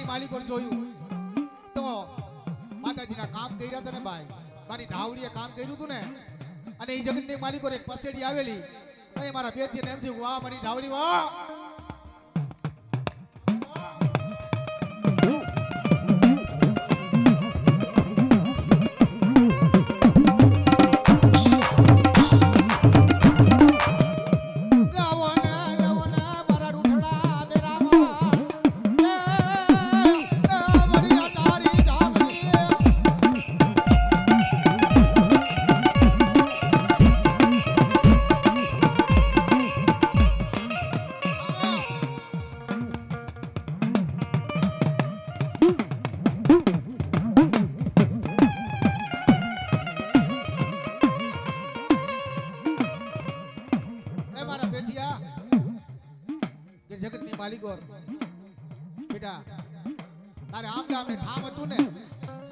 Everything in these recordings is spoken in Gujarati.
જગતની માલિકો જોયું તો માતાજીના કામ કર્યા હતા ને ભાઈ, મારી ધાવડીએ કામ કર્યું હતું ને, અને એ જગતની માલિકો એક પછેડી આવેલી, અને મારા બેટીને એમ થયું વાહ મારી ધાવડી વાહ. જગતની માલિકો બેટા તારે આમ ગામને ઠામ હતું ને,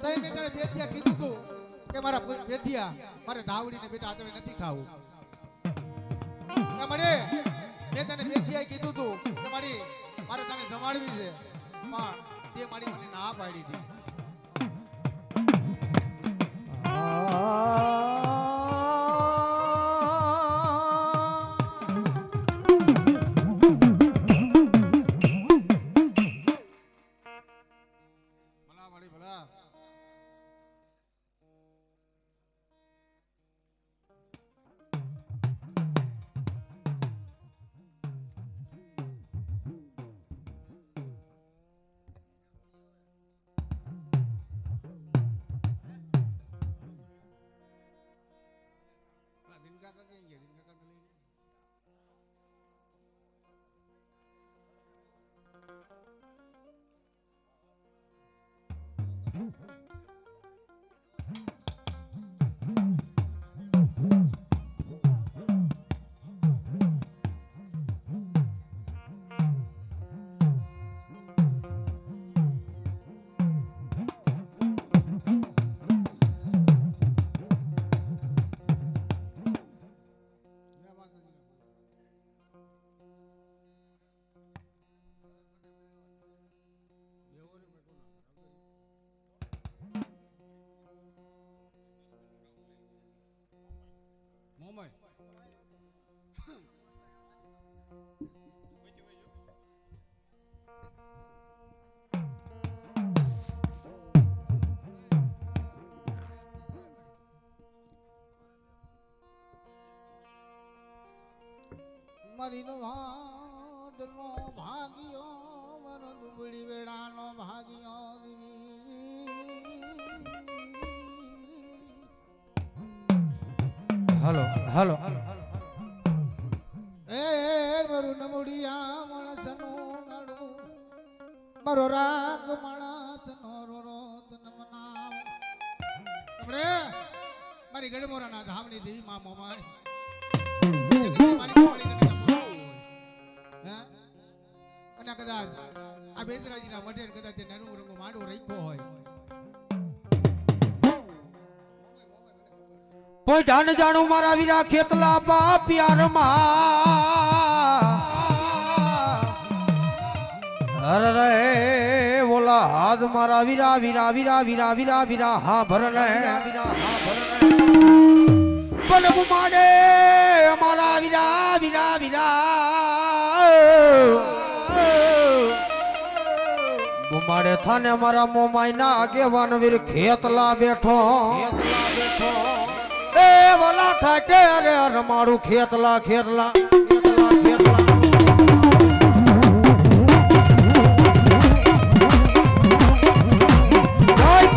તઈ મેં તારે બેટિયા કીધું તું કે મારા બેટિયા મારે ધાવડીને બેટા આતરે નથી ખાવું. મળે મેં તને બેટિયાએ કીધું તું કે મારે તને જમાડવી છે, પણ તે મારી મને ના પાડી હતી. મારીનો વાદનો ભાગ્યો મનો દુબળી વેળાનો ભાગ્યો હાલો હાલો એ મારું નમુડિયા માણસનું નડું મારો રાગ માણસનો રોત નમનાવ. આપણે મારી ગડમોરાના ધામની દેવી મા મોમાય અને કદાચ આ બેસરાજીના મઢે કદાચ નાનું રંગો માંડો રાખ્યો હોય, કોઈ ઢાન જાણું મારા વીરા ખેતલા બા પ્યારમાં અરે ઓલા હાથ મારા વીરા વીરા વીરા વીરા વીરા વીરા હા ભરને પણ મુમાડે અમારા વીરા વીરા વીરા મુમાડે થાને અમારા મોમાઈ ના આગેવાન વીર ખેતલા બેઠો એ વાલા થાકે અરે અરે મારું ખેતલા ખેતલા ખેતલા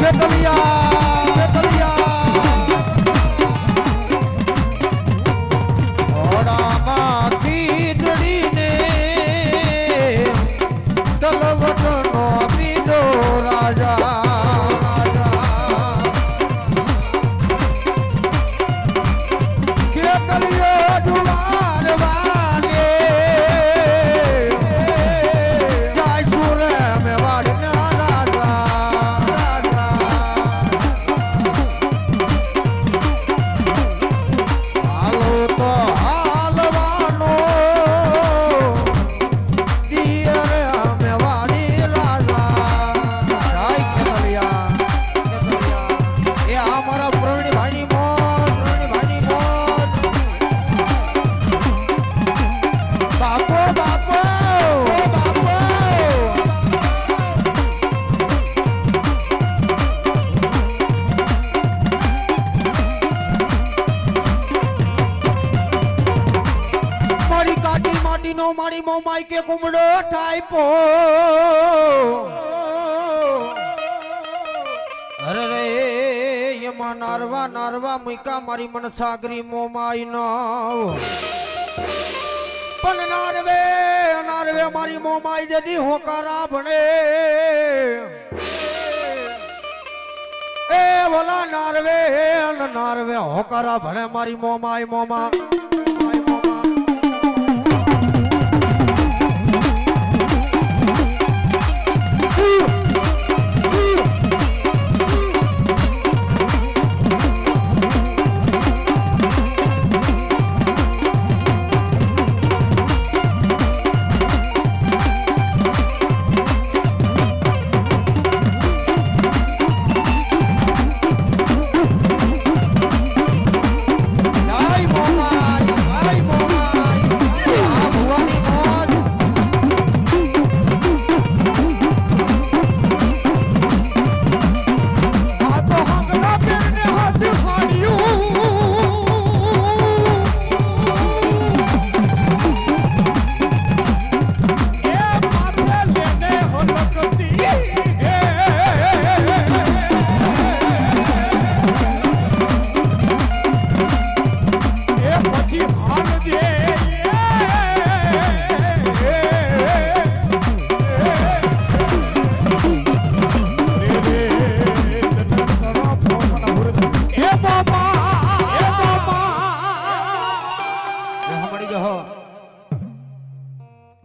ખેતલા ખેતલિયા ઘોડામાંથી દડીને તલવટનો બીજો રાજા ખેતલિયો જુવાર મોમાઈ કે કુમડો ટાઈપો અરે રે એમાં નારવા નારવા મુકા મારી મન સાગરી મોમાઈ નો પણ નારવે નારવે મારી મોમાઈ દેદી હોકારા ભણે એ બોલા નારવે નારવે હોકારા ભણે મારી મોમાઈ મોમા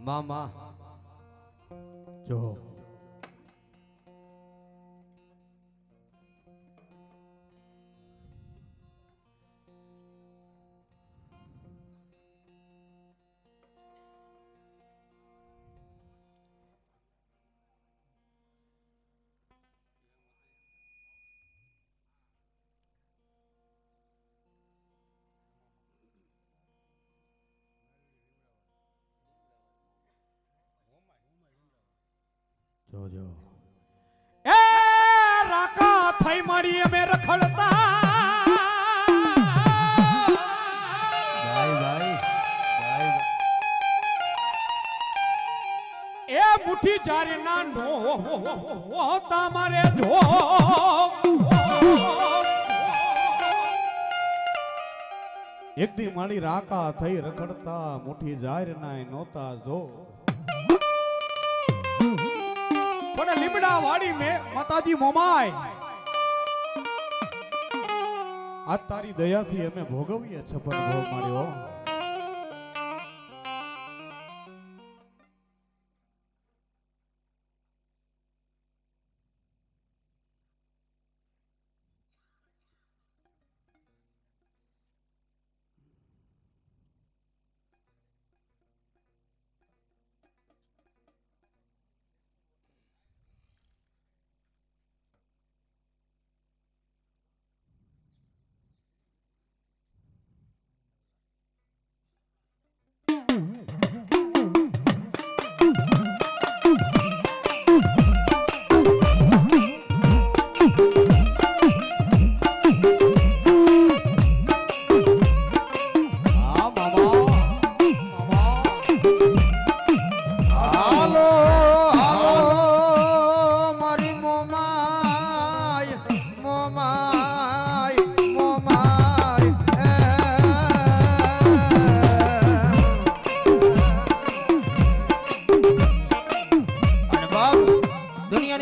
મામા જો જો એ રાકા થઈ મારી અમે રખડતા એ મુઠ્ઠી જારી ના નો તમારે જો એક દી મારી રાકા થઈ રખડતા મુઠ્ઠી જારી ના નોતા જો પણ લીમડા વાડી મે માતાજી મોમાય આ તારી દયાથી અમે ભોગવીએ છપન ભોગ માર્યો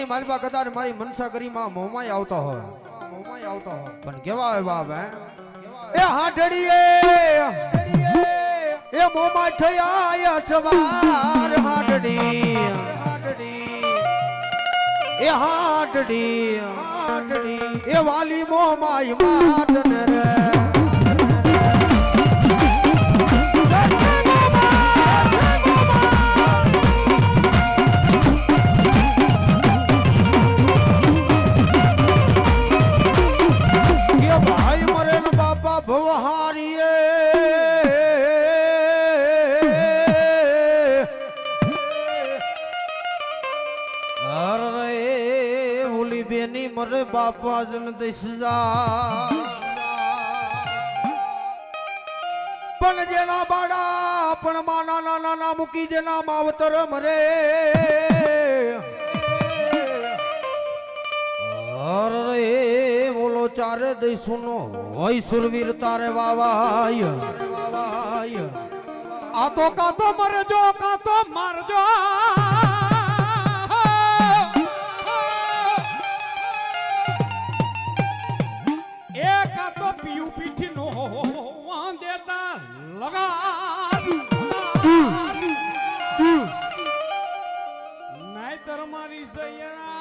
માલવા કદાચ મારી મનસા ગરીમાં મોમાઈ આવતા હોય પણ કેવા હોય બાપ એ હાડડીએ એ મોમાઈ થયા સવાર હાડડી એ હાડડી એ વાલી મોમાઈ માટને રે ભાઈ મરે ને બાપા ભવહારીએ અરે ઓલી બેની મરે બાપા જન દસજા પણ જેના બાડા પણ માં નાના નાના મૂકી જેના માવતર મરે અરે બોલો ચારે દેશોનો હોય સુરવીર તારે વાવાય આ તો કાતો મરજો કાતો મારજો એ કાતો પીયું પીઠી નો દેતા લગા નાઈતર મારી સૈયરા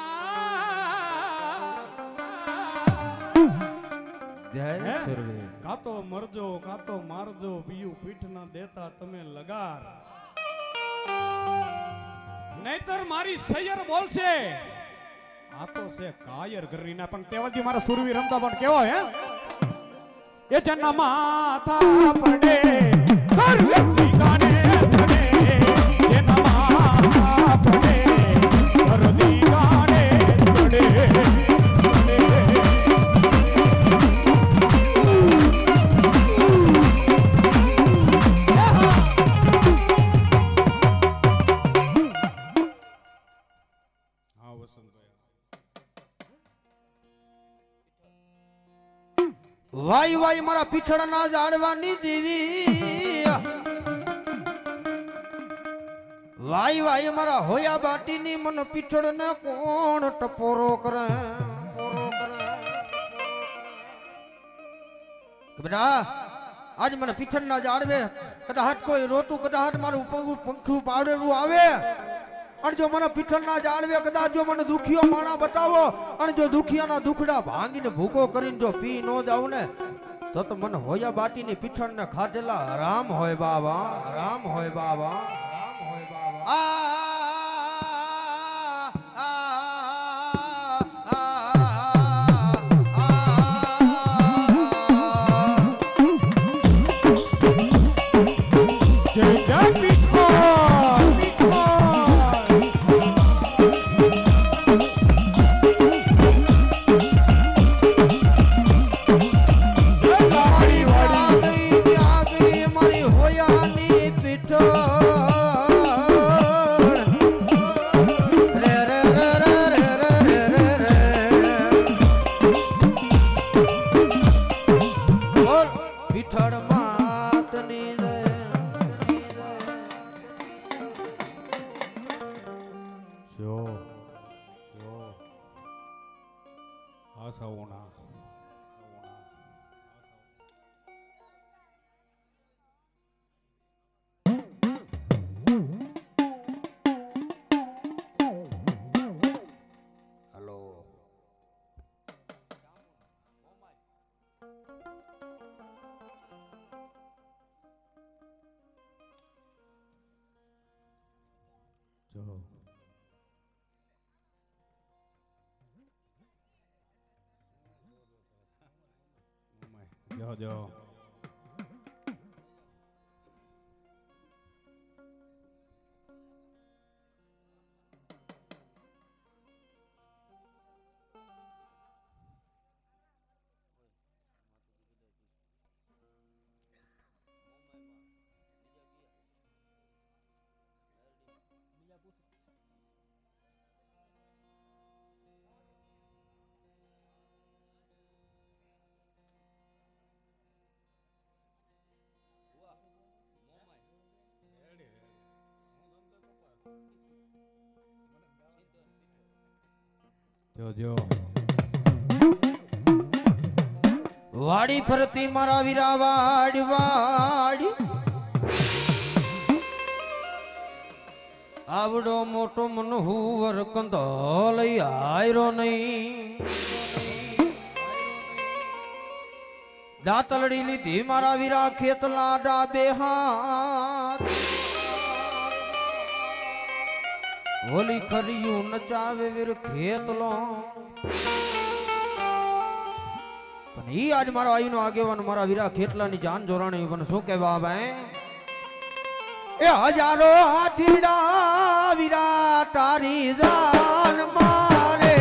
કાતો મરજો કાતો મારજો પીયું પીઠ ના દેતા તમે લગાર નહીતર મારી સૈયર બોલશે આ તો છે કાયર ગરીના પણ તેવાથી મારા સુરવી રમતા પણ કેવો હે એ જન્મ માથા પડે ધરતી ગાને પડે જન્મ માથા પડે ધરતી ગાને પડે વાઈ વાઈ મારા પીઠળના ઝાડવાની દેવી વાઈ વાઈ મારા હોયા બાટીની મન પીઠળને કોણ ટપોરો કરે બેટા આજ મને પીઠળના ઝાડવે કદાચ કોઈ રોતું કદાચ મારું પંખું પાડેલું આવે અને જો મને પીઠળના ઝાડવે કદાચ જો મને દુખિયો માણા બતાવો અને જો દુખિયાના દુખડા ભાંગીને ભૂકો કરીને જો પી ન જાઉં ને તો મને હોયા બાટીની પીઠળને ખાધેલા રામ હોય બાબા રામ હોય બાબા રામ હોય બાબા જય જય પીઠો જો જો વાડી ફરતી મારા વીરા વાડ વાડી આવડો મોટો મનહુવર કંદોલ આયરો નહીં દાતલડી લીધી મારા વીરા ખેતલા ડાબે હાથ હોલી ખરિયું નચાવે વીર ખેતલો પણ ઈ આજ મારો આયુનો આગેવાન મારા વીરા ખેતલાની જાન જોરાણી પણ શું કહેવા આવે એ હજારો હાથીડા વીરા તારી જાન મારે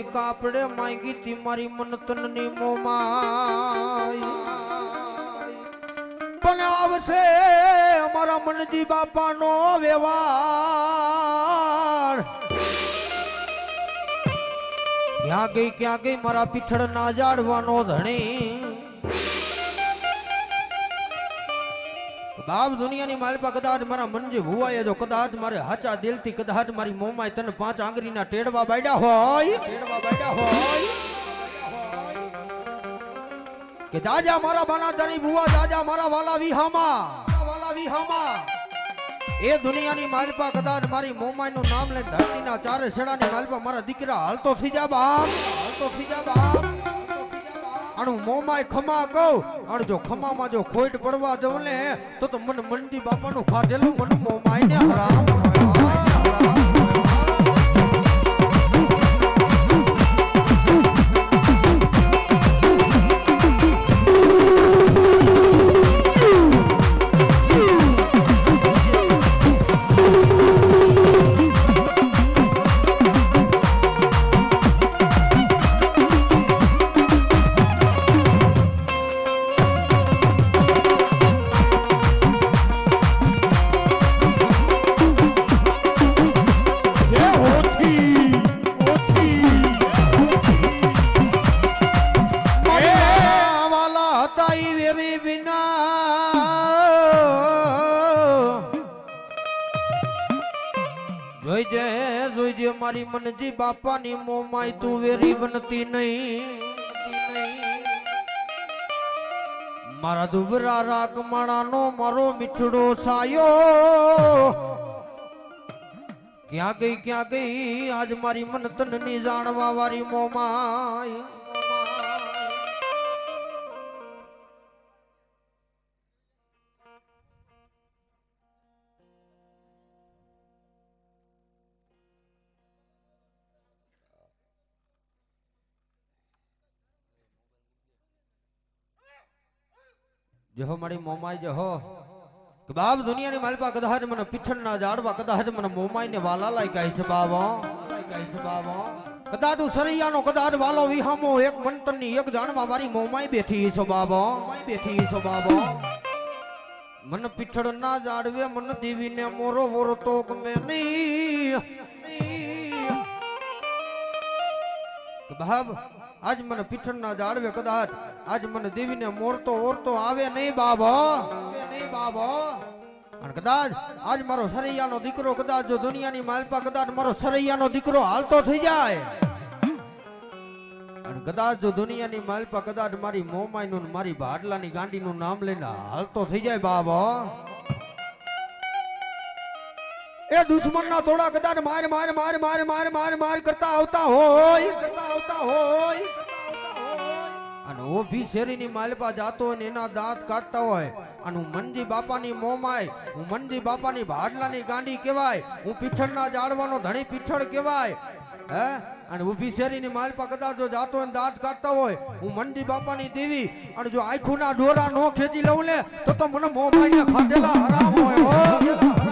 કાપડે માંગી તી મારી મન તનની મોમાય પણ આવશે અમારા મનજી બાપાનો વ્યવહાર ક્યાં ગઈ મારા પીઠળ ના જાડવાનો ધણી બાપ દુનિયાની માલપા કદાચ મારા મનજી ભુવાએ જો કદાચ મારે હાચા દિલથી કદાચ મારી મોમાય તને 5 આંગળીના ટેડવા બાડ્યા હોય કે જાજા મારા બાના તારી ભુવા જાજા મારા વાલા વિહામા એ દુનિયાની માલપા કદાચ મારી મોમાયનું નામ લઈને ધરતીના ચારે છેડાની માલપા મારા દીકરા હાલતો થઈ જા બાપ અણુ મોમાય ખમા કહું અણ જો ખમામાં જો ખોટ પડવા દઉં ને તો મન મંડી બાપાનું ખાધેલું મન મોમાય ને હરામ જોઈજે મારી મનજી બાપાની મોમાય તું વેરી બનતી નહીં મારા દુબરા રાખમાણાનો મારો મીઠડો સાયો ક્યાં ગઈ આજ મારી મન તનની જાણવા વાળી મોમાય જહો મારી મોમાય જહો કે બાપ દુનિયાની માલપા કદાચ મને પીઠણ ના જાડવા કદાચ મને મોમાય ને વાલા લાઈ કહીશ બાબો કદાચ તું સરૈયાનો કદાચ વાલો વિહામો એક મંતરની એક જાણવા મારી મોમાય બેઠી છો બાબો મન પીઠળ ના જાડવે મન દેવીને મોરો વોરો તો ગમે નહીં બાપ આજ મને પીઠણ ના જાડવે કદાચ આજ મને દેવીને મોરતો ઓરતો આવે નહીં બાબો અને કદાચ આજ મારો સરૈયાનો દીકરો કદાચ જો દુનિયાની માલપા કદાચ મારો સરૈયાનો દીકરો હાલતો થઈ જાય અને કદાચ જો દુનિયાની માલપા કદાચ મારી મોમાઈનું મારી ભાડલાની ગાંડીનું નામ લઈને હાલતો થઈ જાય બાબો એ દુશ્મનના થોડા કદાચ માર કરતા આવતા હોય અને ઓ ભી શેરીની માલપા જાતો હોય ને એના દાંત કાઢતા હોય અને હું મનજી બાપાની મોમાય હું મનજી બાપાની ભાડલાની ગાંડી કહેવાય હું પીઠળના જાળવાનો ધણી પીઠળ કહેવાય હે અને ઊભી શેરીની માલપા કદાચ જો જાતો હોય દાંત કાઢતા હોય હું મનજી બાપાની દેવી અને જો આંખોના ડોરા નો ખેંચી લઉં ને તો મને મોમાઈને ખાધેલા હરામ હોય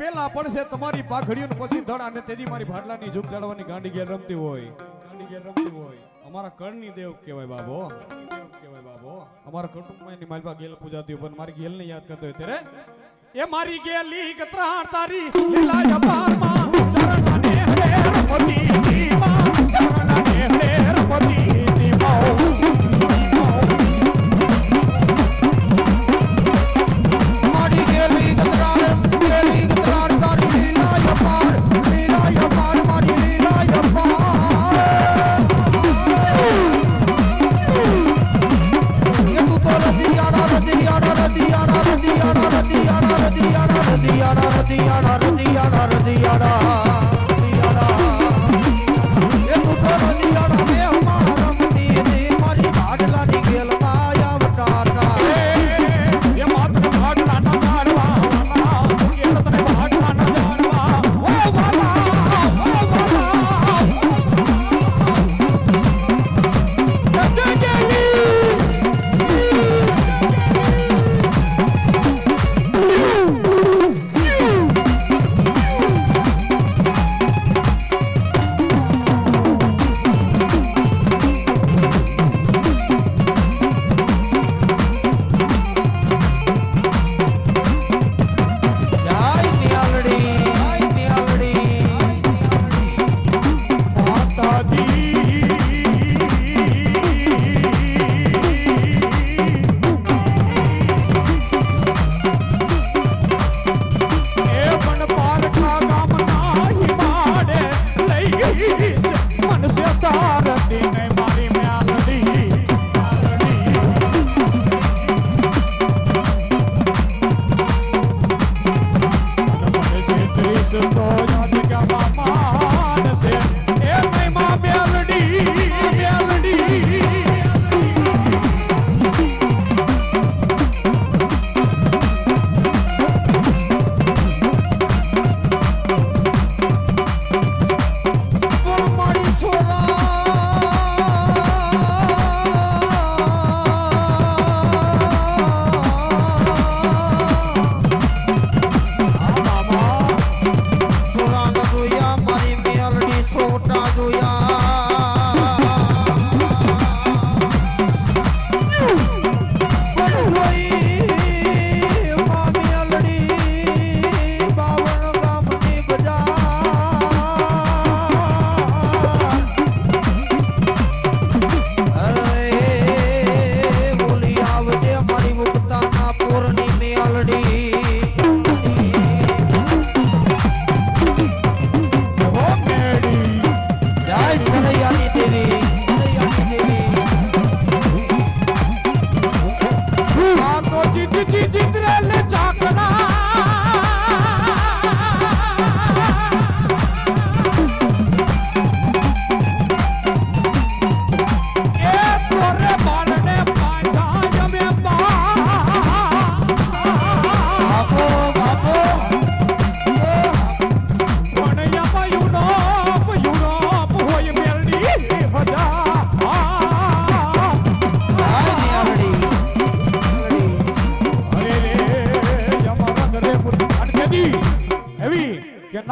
પેલા પડશે તમારી પાઘડીઓ પછી ધડ અને તેની મારી ભાડલાની જુગ જડવાની ગાંડી ગેર રમતી હોય અમારા કળની દેવ કહેવાય બાબો અમારા કુટુંબમાં એની મારી ગેલ પૂજાતી પણ મારી ગેલ ને યાદ કરતો હોય ત્યારે એ મારી ગેલી કત્રાણ તારી લીલા જપારમાં ચરણને હરે રમતી દીવા ચરણને હરે રમતી દીવા મારી ગેલી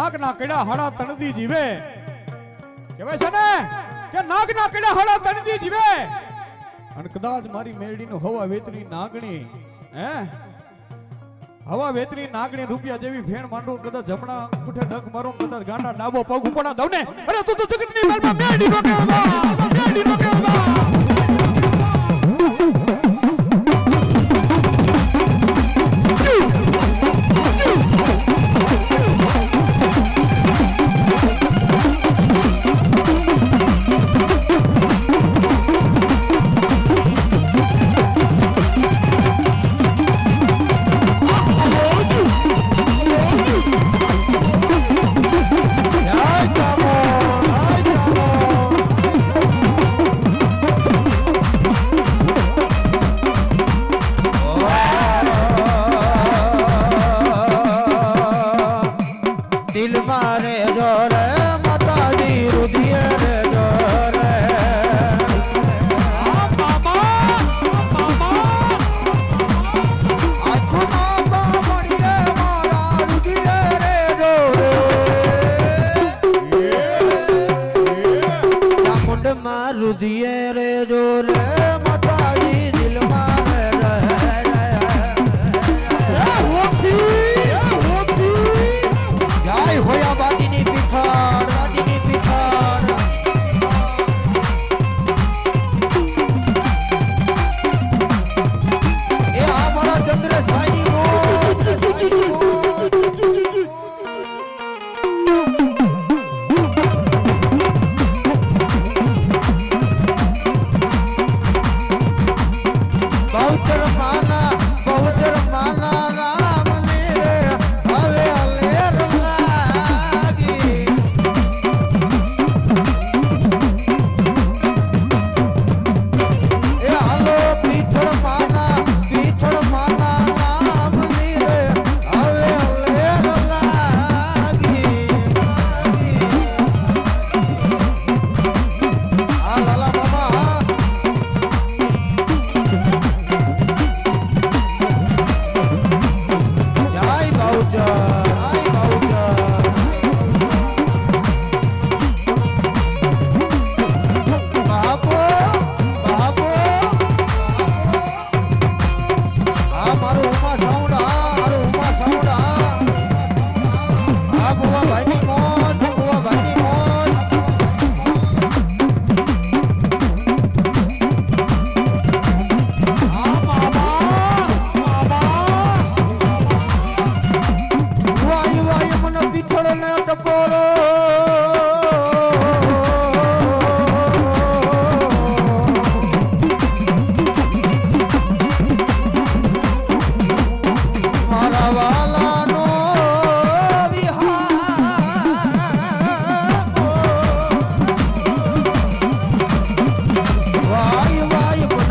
નાગના કડા હળા તણદી જીવે કહેવાય છે ને કે નાગના કડા હળા તણદી જીવે અને કદાચ મારી મેરડીનું હવા વેતરી નાગણી હે હવા વેતરી નાગણી રૂપિયા જેવી ફેણ માંડું કદાચ જમણા અંગૂઠે ડક મારું કદાચ ગાંડા ડાબો પગ ઉપડા દઉં ને અરે તું તો જગતની મારમાં મેરડી નો કેવા મેરડી નો કેવા રુધિએ રે જો રે માતાજી દિલમાં જાય હોયા બાટીની પીઠાડ બાટીની પીઠાડ એ આ મારા ચંદ્રભાઈની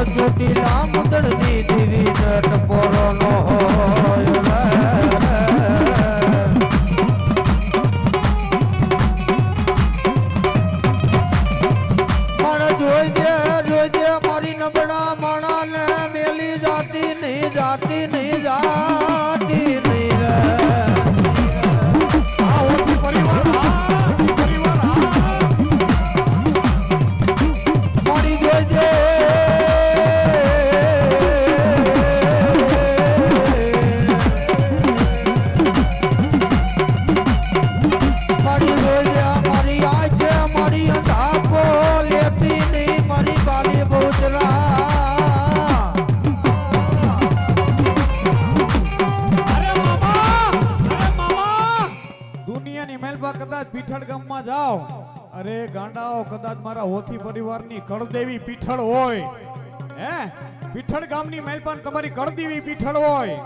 ચોટીલા મુદળની દેવી ટપોરો નો જોઈ દે મારી નબળા માણા ને મેલી જાતી નહીં જાતી નહીં જાતી નહીં મારી જોઈ દે પીઠળ ગામમાં જાઓ, અરે ગાંડાઓ કદાચ મારા હોથી પરિવારની કળદેવી પીઠળ હોય, હે પીઠળ ગામની મહેલપાન તમારી કળદેવી પીઠળ હોય,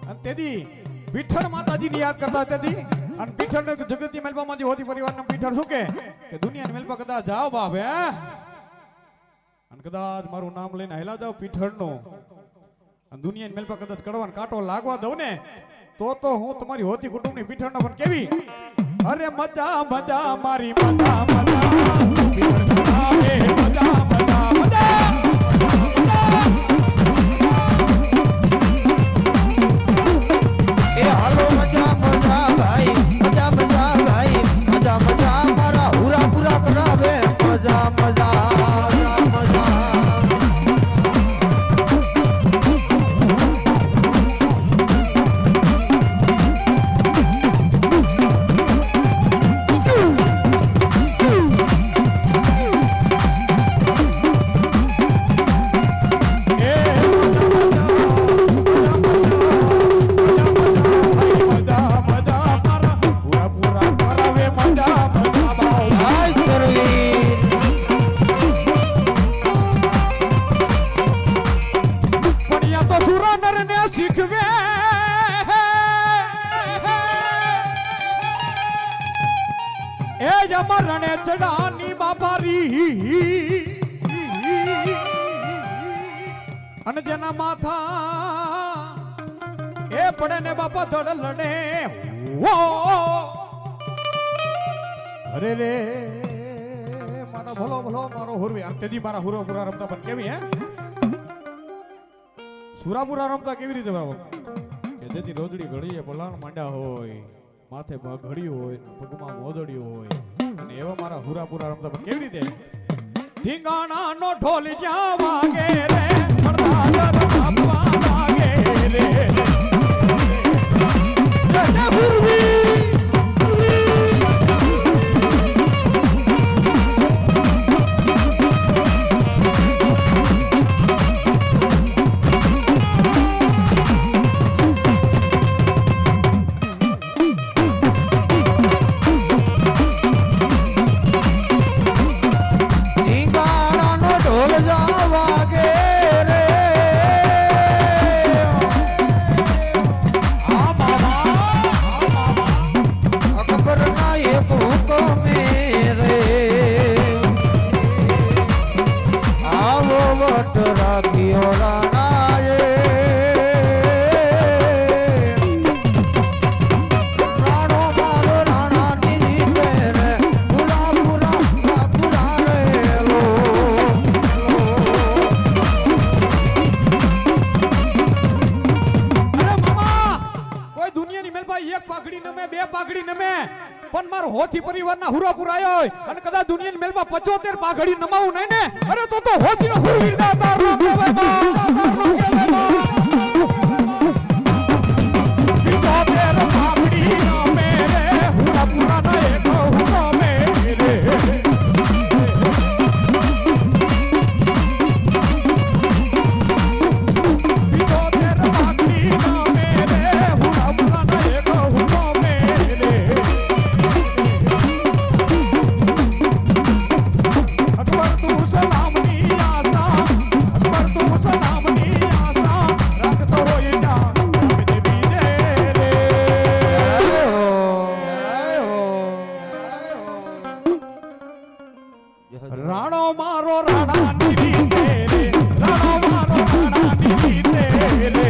અને તેથી પીઠળ માતાજીની યાદ કરતા હોય તેથી, અને પીઠળ જગતની મહેલપામાંથી હોથી પરિવારના પીઠળ શું કે દુનિયાની મહેલપા કદાચ જાઓ બાપ, હે અને કદાચ મારું નામ લઈને હેલા જાઓ પીઠળનું, અને દુનિયાની મહેલપા કદાચ કડવાનો કાંટો લાગવા દઉં ને તો હું તમારી હોતી કુટુંબની પીઠળનો પણ કેવી, અરે મજા મજા મારી મજા મજા આવે, મજા મજા મજા એ હાલો મજા મજા ભાઈ, મજા મજા ભાઈ, મજા મજા મારા હુરા પૂરા કરાવે, મજા મજા મજા રણે ચડાની બાપારી, અને જેના માથા એ પડે ને બાપા ધડ લડે, અરે રે મારા ભલો ભલો મારો હુરવી, અને તેથી મારા હુરાપુરા રમતા પણ કેવી, હે સુરાપુરા રમતા કેવી રીતે બાબા કે જેથી રોજડી ઘડીએ ભલાણ માંડ્યા હોય, માથે ઘડ્યું હોય, પગમાં મોદડ્યું હોય, અને એવા મારા હુરાપુરા રમતા પણ કેવી રીતે, ધીંગાણાનો ઢોલ જ્યાં વાગે રે, પડદાદર આપવા વાગે રે, જય ગુરુવી પણ મારો હોથી પરિવારના હુરાપુરા આયો હોય, અને કદાચ દુનિયાની મેલમાં 75 પાઘડી નમાવું નહીં ને, અરે તો હોથીનો હુરવીર દાતાર નો કહેવાય બા, દાતાર નો કહેવાય બા, 75 પાઘડી નમે રે, હુરાપુરાના એક હુનો મે રે, રાણો મારો રાણાની રીતે રે, રાણો મારો રાણાની રીતે રે,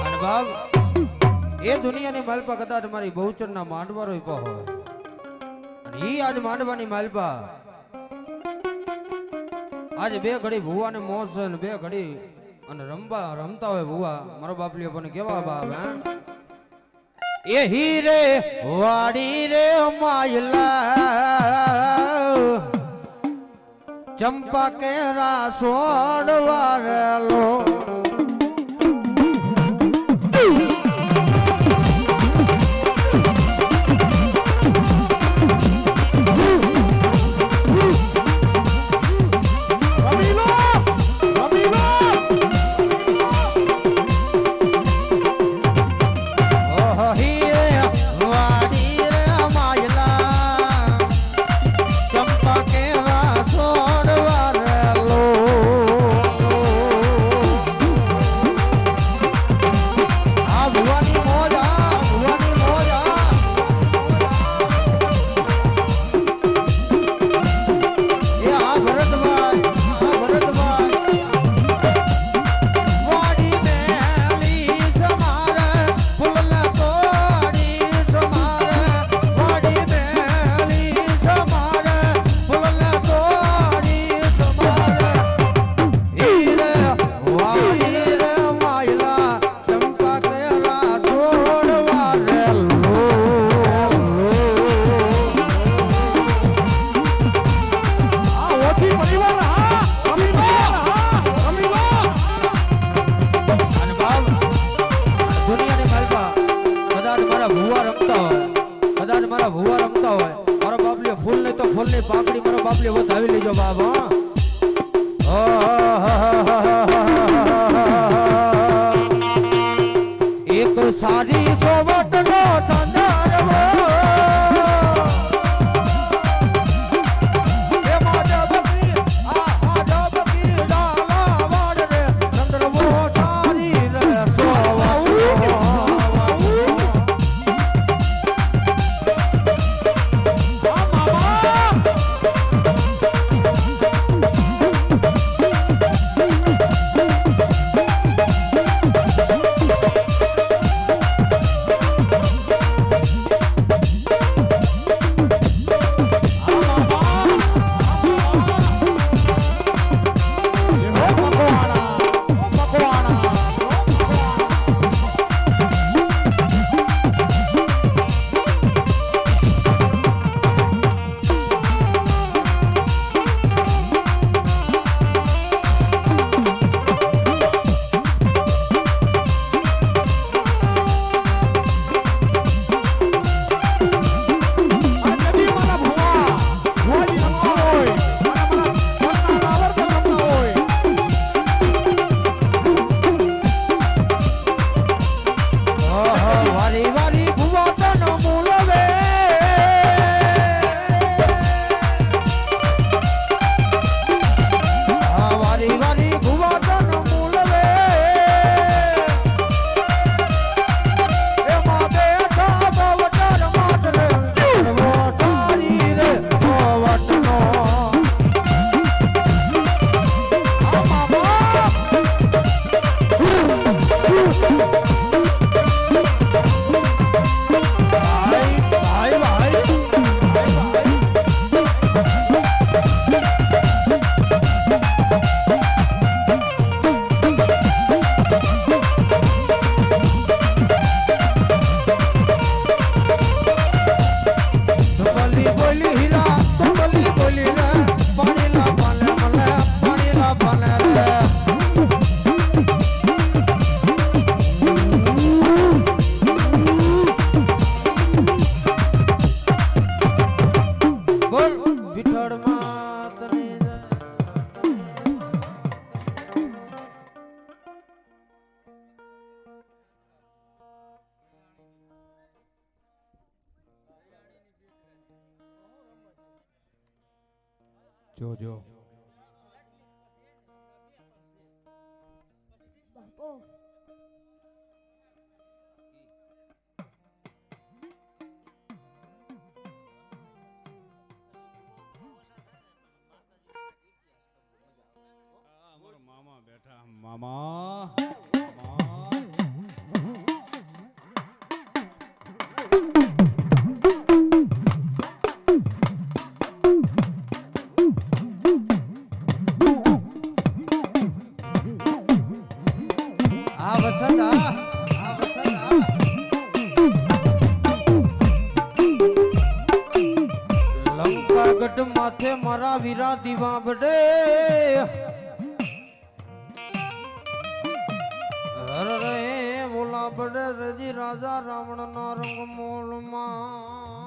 અને બાપ એ દુનિયાની માલપા કદાચ મારી બહુચરના માંડવા રોપ્યા હોય, અને ઈ આજ માંડવાની માલપા આજે બે ઘડી ભુવાને મોજ છે, ને બે ઘડી અને રમતા હોય ભુવા, મારો બાપલીઓ પણ કેવા બાપ, હે એ હીરે વાડી રે માયલા ચંપા કેરા સોડવા રેલો, મારા બાપલે ફૂલ ને તો ફૂલ ની પાકડી મારા બાપલે વધાવી લેજો બાબા એક સારી સોવટ નો સંદર્ભ જોજો મામા બેઠા મામા માથે મારા વીરા દીવા બડે હર રે બોલા બડે રજી રાજા રાવણ ના રંગ મોલમાં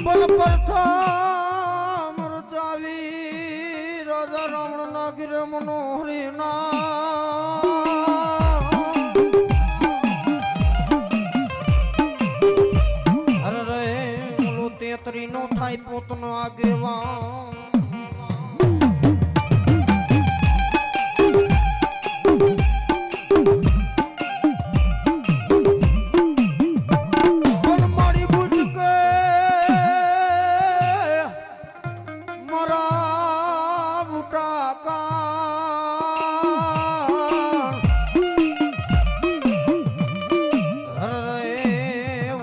બલ પ્રથમ રચાવી રાજા રાવણ ના ગિરે મનોહરી ના નો થાય પોતનો આગેવાન બોલ મારી બુજ કે મારા બુટા કાન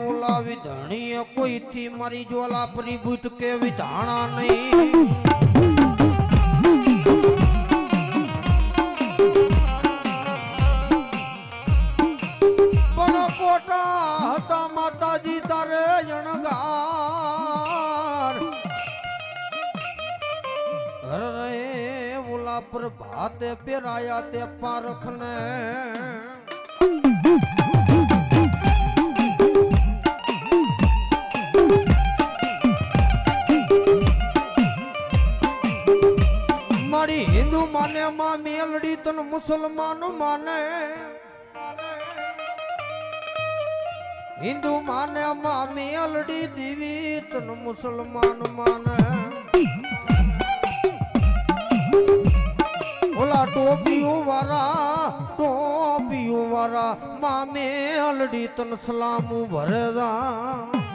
ઓલાવી ધણીએ કોઈથી મારી જ્વાલા પરિભૂત કે વિધાણા નહીં પણ પોટા હતા માતાજી તારે જણગાર રે ઓલા પર ભાતે પેરાયા તે પારખને તન મુસલમાન માને હિન્દુ માને માં મેલડી દેવી તન મુસલમાન માને ઓલા ટોપિયું વાળા માં મેલડી તન સલામું ભરે જા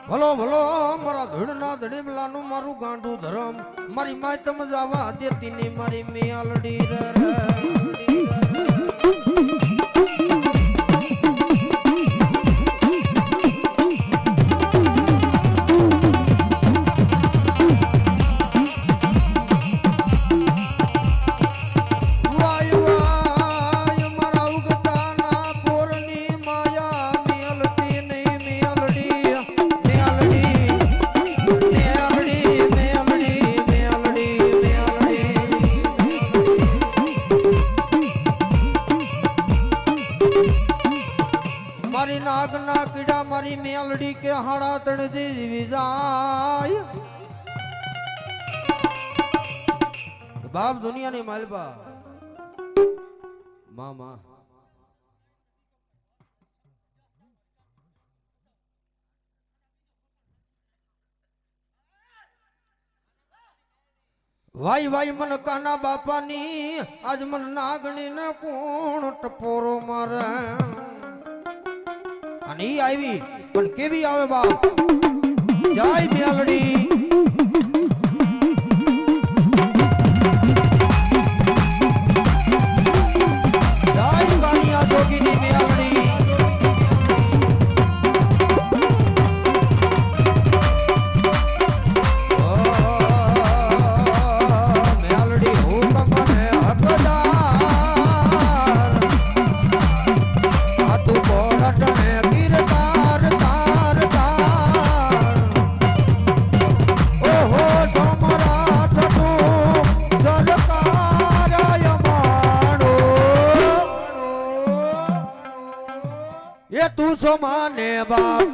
ભલો ભલો મારા ધૂળના ધડીમલાનું મારું ગાંડું ધરમ મારી માય તમ જાવા દેતી ની મારી મેલડી રે નાગના કીડા મારી મેલડી કે હાડા તણ જીવી જાય બાપ દુનિયાની માલપા મામા વાઈ વાઈ મન કાના બાપાની આજ મન નાગણી ને કોણ ટપોરો મારે અને ઈ આવી પણ કેવી આવે બાપ જય મેલડી જય કાનિયા જોગીની મેલડી મેલડી હુકમ ને હકદાર આ તું બોલટ ને તું સો માને બાપ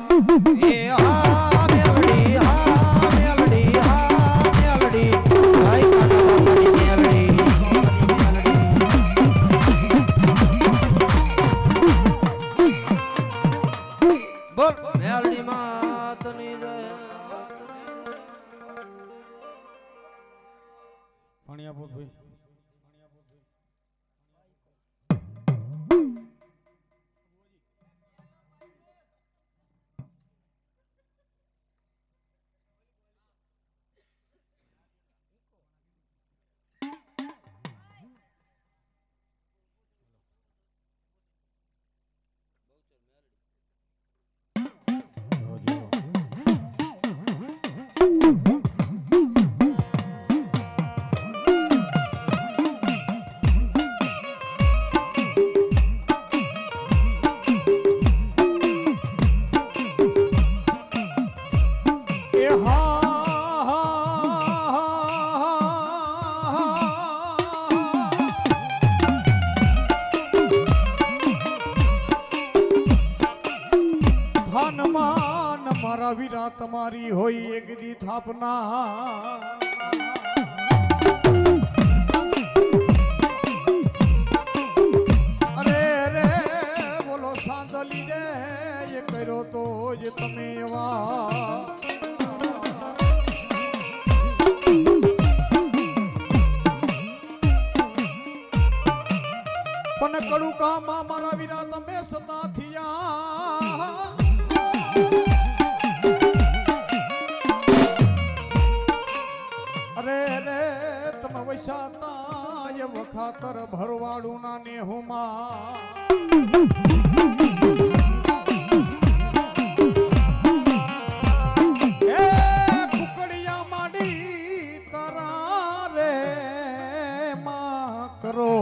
એ હા મેલડી ભાઈ કાના બાપાની મેલડી બોલ મેલડી માતની જય પાણી આપો ભાઈ વીરા તમારી હોય એક દી થાપના અરે રે બોલો સાંદલી રે એ કર્યો તો જ તમે એવા પણ કડુકામાં મારા વીરા તમે સતા થયા અરે રે તમે વૈસાતા એ વખાતર ભરવાડું ના નેહુમાં એ કુકડિયા માડી તારા રે માં કરો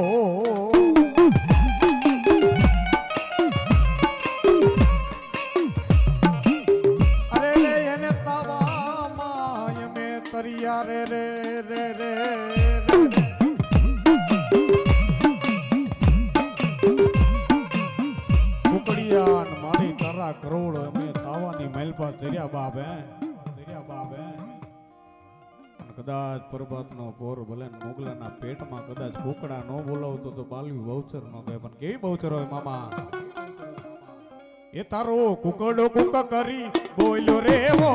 અરે રે એને તાવામાં એમે તરિયા રે રે રે રે કુકડિયા મારી તારા કરોડ અમે તાવાની મહેલ પર દરિયા બાપ હે કદાચ પર્વતનો પોર ભલે ને મોગલાના પેટમાં કદાચ કુકડા ન બોલાવતો તો બાલવી બહુચર ન કહે પણ કેવી બહુચર હોય મામા એ તારો કુકડો કુક કરી બોલ્યો રે ઓ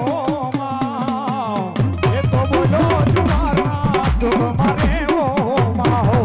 માં એ તો બોલો જુવારા તો મારે ઓ માં હો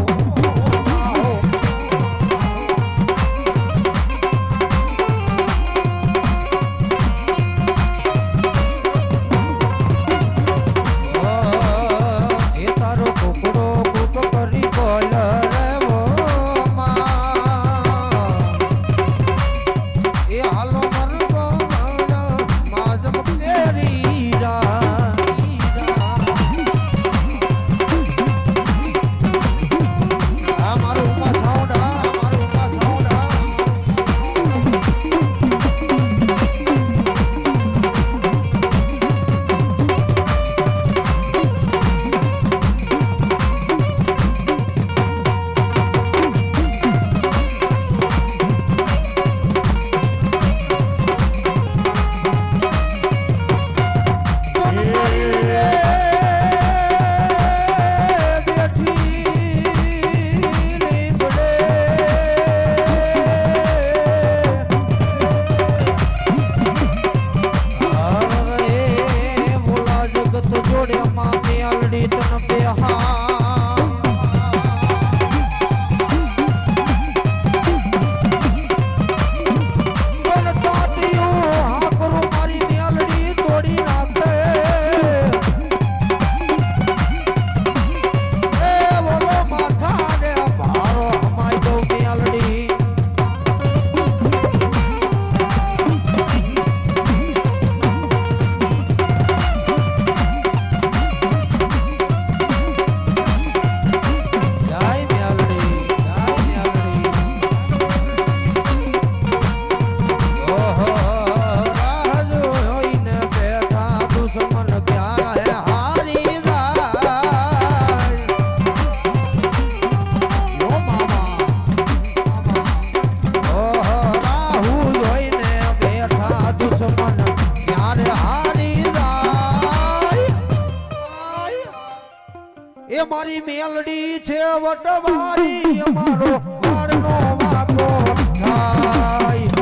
એ મારી મેલડી છે વટવારી અમારો વાડનો વાકો થાય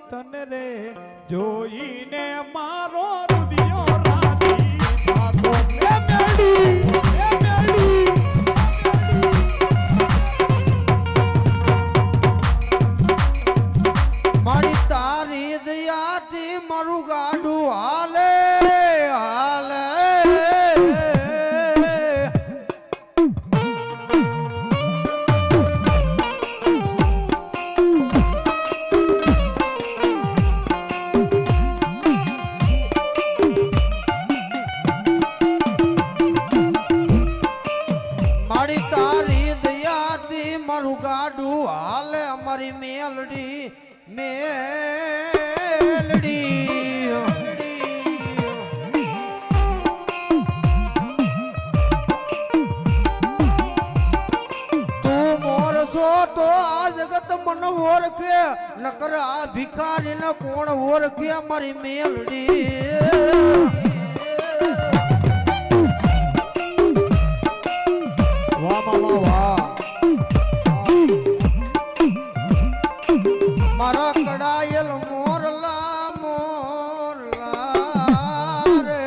તને રે જોઈને મારો રુદિયો રાજી થાતો એ મેડી મારી તારી દયાથી મારું ગાડું હાલે હાલે મારું ગાડું હાલે અમારી મેલડી તું મોર છો તો આ જગત મને ઓળખે નકર આ ભિખારી ને કોણ ઓળખે અમારી મેલડી વાહ મામા વાહ મારા કડાયેલ મોરલા મોરલા રે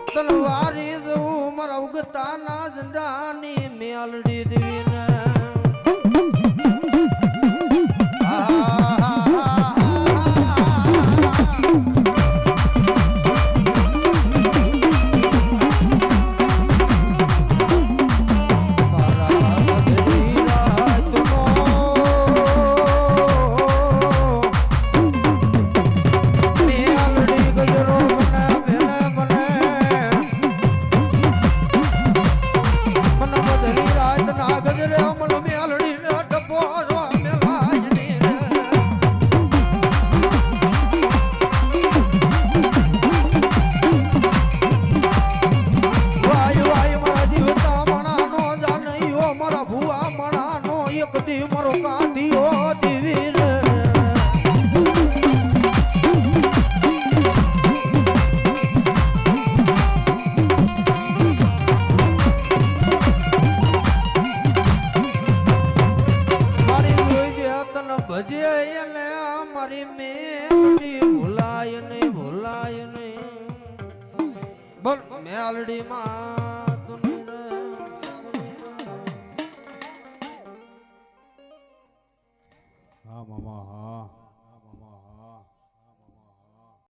તલવારી દઉં મારા ઉગતા ના ઝંડાની મેલડી દેવીને ભજે એને મારી મેલડી ભૂલાય નહીં બોલ મેલડી માં હા મામા હા